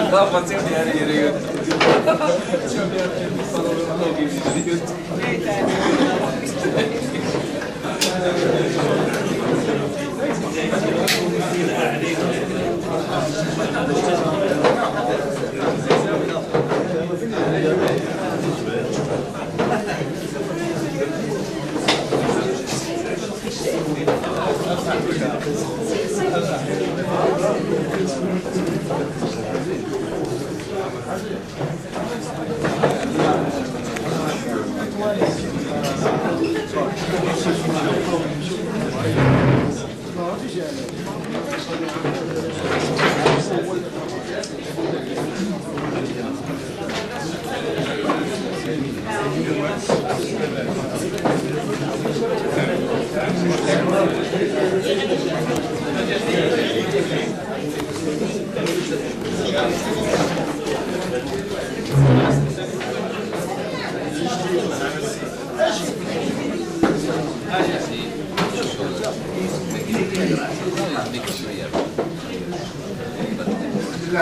الله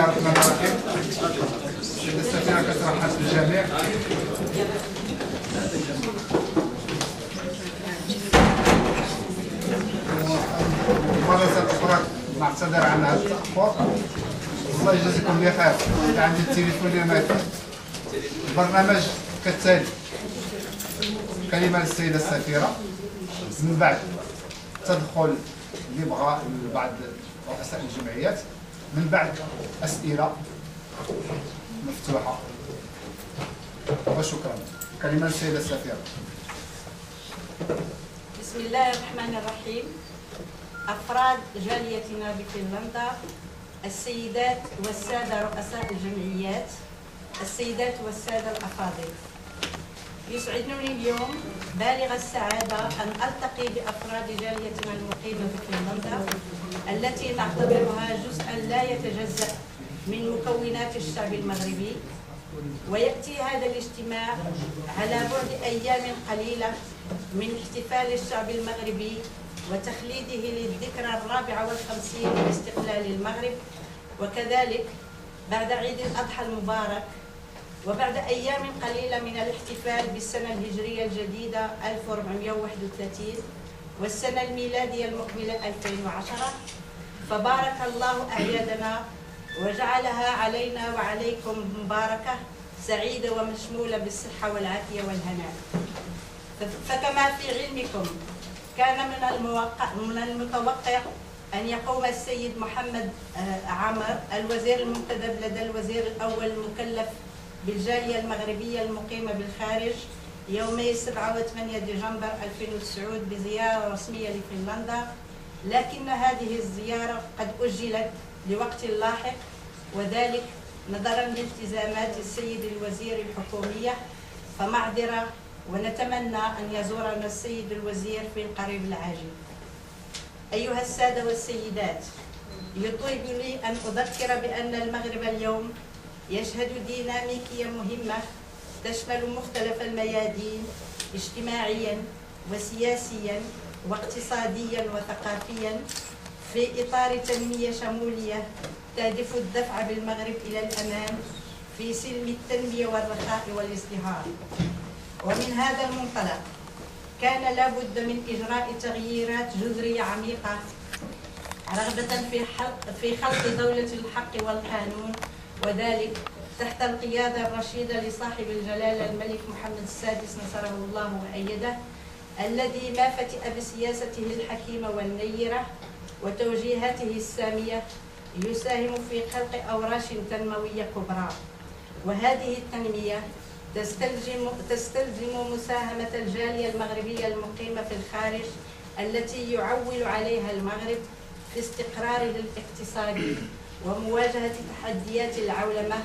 الرحمن الرحيم. السيدة السفيرة كترحب بالجميع. مرة أخرى نعتذر عن هذا التأخر. الله يجازيكم بخير. عندي التليفون ديال البرنامج كالتالي: كلمة للسيدة السفيرة، من بعد تدخل اللي بغى بعض رؤساء الجمعيات، من بعد أسئلة مفتوحة. وشكرا. كلمة للسيدة السفيرة. بسم الله الرحمن الرحيم. أفراد جاليتنا بفنلندا، السيدات والسادة رؤساء الجمعيات، السيدات والسادة الأفاضل، يسعدني اليوم بالغ السعادة أن ألتقي بأفراد جاليتنا المقيمة بفنلندا التي نعتبرها جزءا لا يتجزأ من مكونات الشعب المغربي. ويأتي هذا الاجتماع على بعد أيام قليلة من احتفال الشعب المغربي وتخليده للذكرى 54 لاستقلال المغرب، وكذلك بعد عيد الأضحى المبارك، وبعد أيام قليلة من الاحتفال بالسنة الهجرية الجديدة 1431 والسنة الميلادية المقبلة 2010. فبارك الله أعيادنا وجعلها علينا وعليكم مباركة سعيدة ومشمولة بالصحة والعافية والهناء. فكما في علمكم، كان من المتوقع أن يقوم السيد محمد عامر الوزير المنتدب لدى الوزير الأول المكلف بالجالية المغربية المقيمة بالخارج يومي 7 و 8 ديسمبر 2009 بزيارة رسمية لفنلندا، لكن هذه الزيارة قد أجلت لوقت لاحق، وذلك نظرا لالتزامات السيد الوزير الحكومية، فمعذرة، ونتمنى أن يزورنا السيد الوزير في القريب العاجل. أيها السادة والسيدات، يطيب لي أن أذكر بأن المغرب اليوم يشهد ديناميكية مهمة تشمل مختلف الميادين اجتماعيا وسياسيا واقتصاديا وثقافيا في إطار تنمية شمولية تهدف الدفع بالمغرب إلى الأمام في سلم التنمية والرخاء والازدهار. ومن هذا المنطلق كان لابد من إجراء تغييرات جذرية عميقة رغبة في خلق دولة الحق والقانون، وذلك تحت القيادة الرشيدة لصاحب الجلالة الملك محمد السادس نصره الله وأيده، الذي ما فتئ بسياسته الحكيمة والنيرة وتوجيهاته السامية يساهم في خلق أوراش تنموية كبرى. وهذه التنمية تستلزم مساهمة الجالية المغربية المقيمة في الخارج التي يعول عليها المغرب في استقراره الاقتصادي ومواجهة تحديات العولمة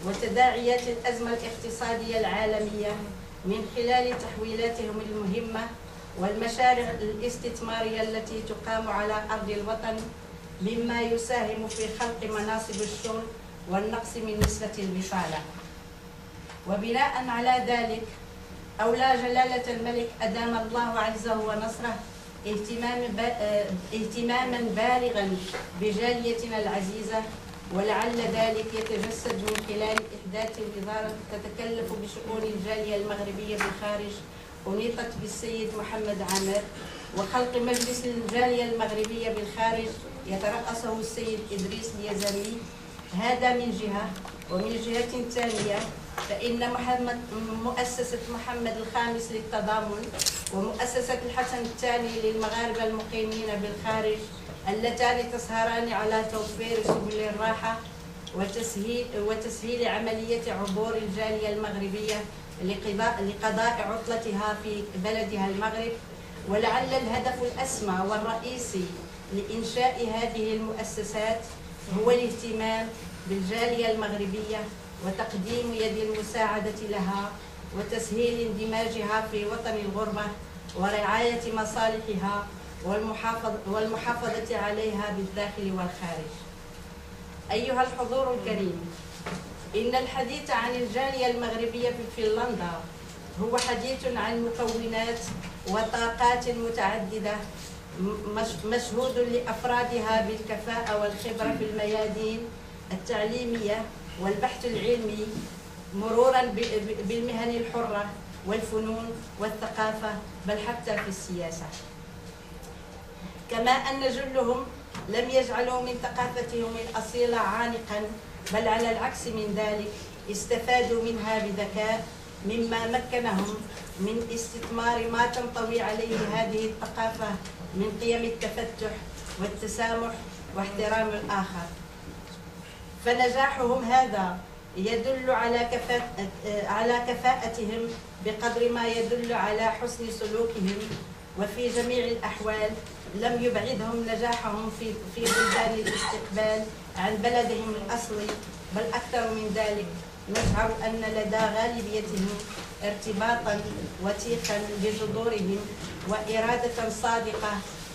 وتداعيات الأزمة الاقتصادية العالمية من خلال تحويلاتهم المهمة والمشاريع الاستثمارية التي تقام على أرض الوطن، مما يساهم في خلق مناصب الشغل والنقص من نسبة البطالة. وبناء على ذلك أولى جلالة الملك أدام الله عزه ونصره اهتماما بالغا بجاليتنا العزيزة ولعل ذلك يتجسد من خلال إحداث وزارة تتكلف بشؤون الجالية المغربية بالخارج أنيطت بالسيد محمد عامر، وخلق مجلس الجالية المغربية بالخارج يترأسه السيد إدريس اليزامي. هذا من جهة، ومن جهة ثانية فإن مؤسسة محمد الخامس للتضامن ومؤسسة الحسن الثاني للمغاربة المقيمين بالخارج اللتان تسهران على توفير سبل الراحة وتسهيل عملية عبور الجالية المغربية لقضاء عطلتها في بلدها المغرب. ولعل الهدف الأسمى والرئيسي لإنشاء هذه المؤسسات هو الاهتمام بالجالية المغربية وتقديم يد المساعدة لها وتسهيل اندماجها في وطن الغربة ورعاية مصالحها والمحافظة عليها بالداخل والخارج. أيها الحضور الكريم، إن الحديث عن الجالية المغربية في فنلندا هو حديث عن مكونات وطاقات متعددة مشهود لأفرادها بالكفاءة والخبرة في الميادين التعليمية والبحث العلمي، مرورا بالمهن الحرة والفنون والثقافة، بل حتى في السياسة. كما أن جلهم لم يجعلوا من ثقافتهم الأصيلة عانقا، بل على العكس من ذلك استفادوا منها بذكاء، مما مكنهم من استثمار ما تنطوي عليه هذه الثقافة من قيم التفتح والتسامح واحترام الآخر. فنجاحهم هذا يدل على كفاءتهم بقدر ما يدل على حسن سلوكهم، وفي جميع الأحوال لم يبعدهم نجاحهم في بلدان الاستقبال عن بلدهم الأصلي، بل أكثر من ذلك نشعر أن لدى غالبيتهم ارتباطا وثيقا بجذورهم وإرادة صادقة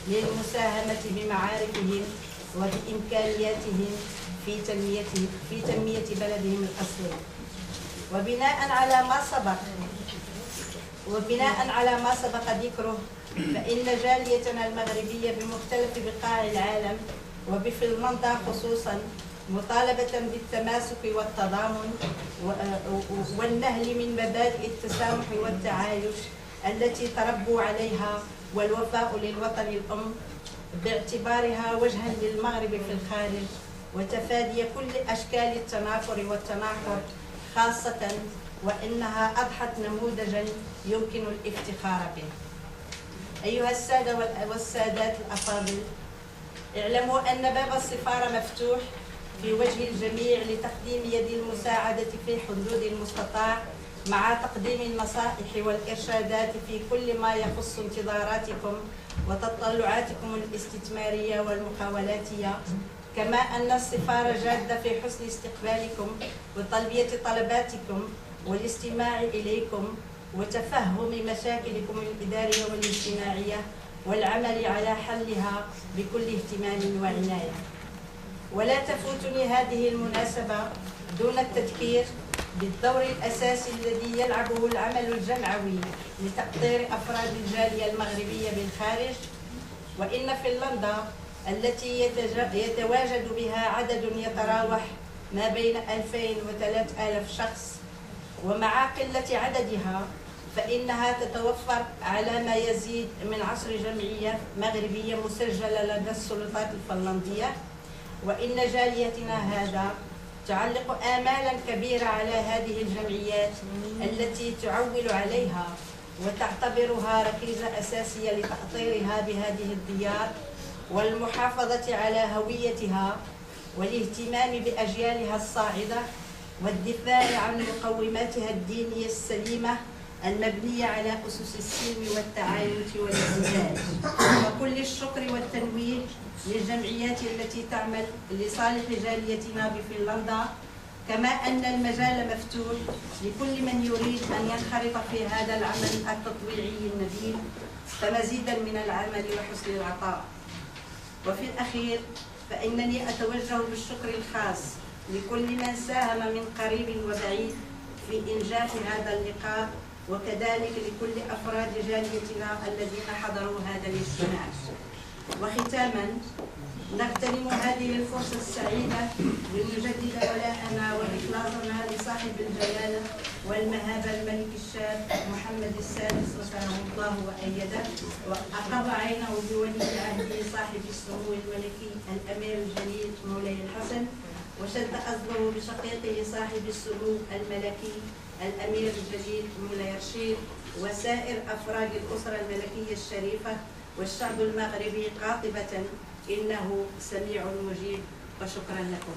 للمساهمة بمعارفهم وبإمكانياتهم في تنمية بلدهم الأصلي. وبناء على ما سبق ذكره، فإن جاليتنا المغربية بمختلف بقاع العالم وبفنلندا خصوصا مطالبة بالتماسك والتضامن والنهل من مبادئ التسامح والتعايش التي تربوا عليها، والوفاء للوطن الأم باعتبارها وجها للمغرب في الخارج، وتفادي كل أشكال التنافر والتناحر، خاصة وإنها أضحت نموذجا يمكن الافتخار به. أيها السادة والسادات الأفاضل، اعلموا أن باب السفارة مفتوح في وجه الجميع لتقديم يد المساعدة في حدود المستطاع، مع تقديم النصائح والإرشادات في كل ما يخص انتظاراتكم وتطلعاتكم الاستثمارية والمقاولاتية. كما أن السفارة جادة في حسن استقبالكم وتلبية طلباتكم والاستماع إليكم وتفهم مشاكلكم الإدارية والاجتماعية والعمل على حلها بكل اهتمام وعناية. ولا تفوتني هذه المناسبة دون التذكير بالدور الأساسي الذي يلعبه العمل الجمعوي لتقدير أفراد الجالية المغربية بالخارج. وإن فنلندا التي يتواجد بها عدد يتراوح ما بين 2000 و 3000 شخص، ومع قلة عددها فإنها تتوفر على ما يزيد من 10 جمعية مغربية مسجلة لدى السلطات الفنلندية. وإن جاليتنا هذا تعلق آمالا كبيرة على هذه الجمعيات التي تعول عليها وتعتبرها ركيزة أساسية لتأطيرها بهذه الديار والمحافظة على هويتها والاهتمام بأجيالها الصاعدة والدفاع عن مقوماتها الدينية السليمة المبنية على أسس السلم والتعايش والامتزاج. وكل الشكر والتنويه للجمعيات التي تعمل لصالح جاليتنا بفنلندا، كما أن المجال مفتوح لكل من يريد أن ينخرط في هذا العمل التطويعي النبيل فمزيدا من العمل وحسن العطاء. وفي الأخير فإنني أتوجه بالشكر الخاص لكل من ساهم من قريب وبعيد في إنجاح هذا اللقاء، وكذلك لكل أفراد جاليتنا الذين حضروا هذا الاجتماع. وختاما، نغتنم هذه الفرصة السعيدة لنجدد ولاءنا وإخلاصنا لصاحب الجلالة والمهابة الملك الشاب محمد السادس رفعه الله وأيده، وأقر عينه بولي عهده صاحب السمو الملكي الأمير الجليل مولاي الحسن، وشد أصله بشقيقه صاحب السمو الملكي الأمير الجليل مولاي رشيد، وسائر أفراد الأسرة الملكية الشريفة والشعب المغربي قاطبة، إنه سميع مجيب. وشكرا لكم.